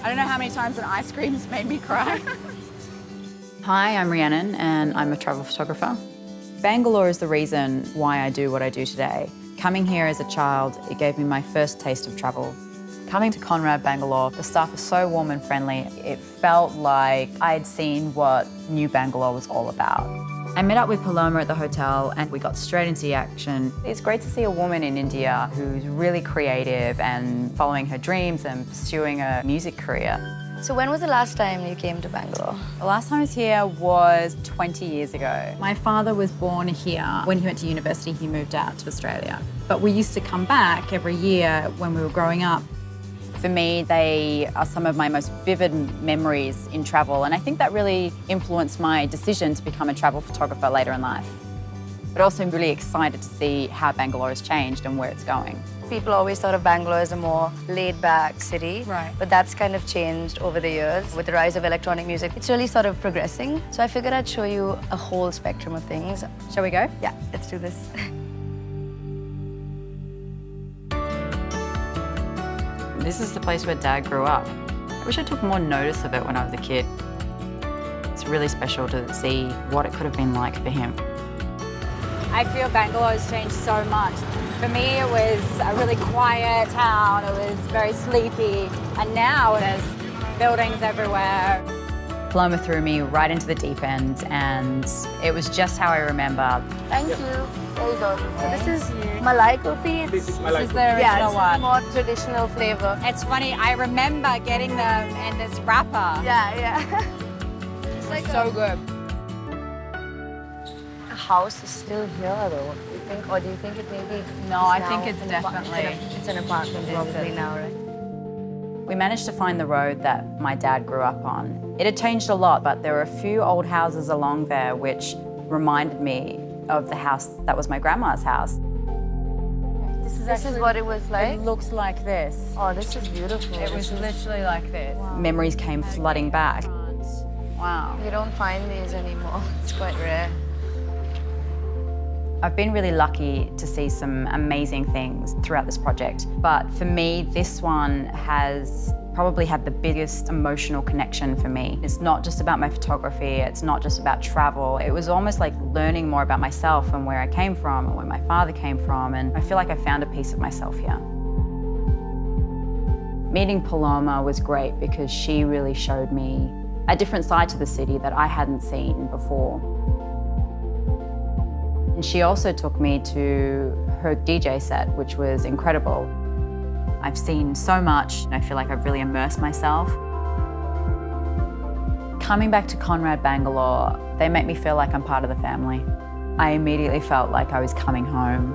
I don't know how many times an ice cream's made me cry. Hi, I'm Rhiannon and I'm a travel photographer. Bangalore is the reason why I do what I do today. Coming here as a child, it gave me my first taste of travel. Coming to Conrad Bangalore, the staff are so warm and friendly. It felt like I'd seen what New Bangalore was all about. I met up with Paloma at the hotel and we got straight into the action. It's great to see a woman in India who's really creative and following her dreams and pursuing a music career. So when was the last time you came to Bangalore? The last time I was here was 20 years ago. My father was born here. When he went to university, he moved out to Australia. But we used to come back every year when we were growing up. For me, they are some of my most vivid memories in travel, and I think that really influenced my decision to become a travel photographer later in life. But also I'm really excited to see how Bangalore has changed and where it's going. People always thought of Bangalore as a more laid-back city, Right. but that's kind of changed over the years. With the rise of electronic music, it's really sort of progressing. So I figured I'd show you a whole spectrum of things. Shall we go? Yeah, let's do this. This is the place where Dad grew up. I wish I took more notice of it when I was a kid. It's really special to see what it could have been like for him. I feel Bangalore has changed so much. For me, it was a really quiet town. It was very sleepy. And now there's buildings everywhere. Paloma threw me right into the deep end and it was just how I remember. Thank you. There you go. So this is Malai Kulfi. This is the original Yeah, this is one. more traditional flavor. It's funny, I remember getting them in this wrapper. Yeah. It's like So good. a house is still here though, you think? Or do you think it maybe No, is I now think it's an definitely- it's an apartment probably now, right? We managed to find the road that my dad grew up on. It had changed a lot, but there were a few old houses along there which reminded me of the house that was my grandma's house. This is what it was like? It looks like this. Oh, this is beautiful. It was literally like this. Memories came flooding back. Wow. You don't find these anymore. It's quite rare. I've been really lucky to see some amazing things throughout this project, but for me, this one has probably had the biggest emotional connection for me. It's not just about my photography, it's not just about travel. It was almost like learning more about myself and where I came from and where my father came from, and I feel like I found a piece of myself here. Meeting Paloma was great because she really showed me a different side to the city that I hadn't seen before. And she also took me to her DJ set, which was incredible. I've seen so much, and I feel like I've really immersed myself. Coming back to Conrad Bangalore, they make me feel like I'm part of the family. I immediately felt like I was coming home.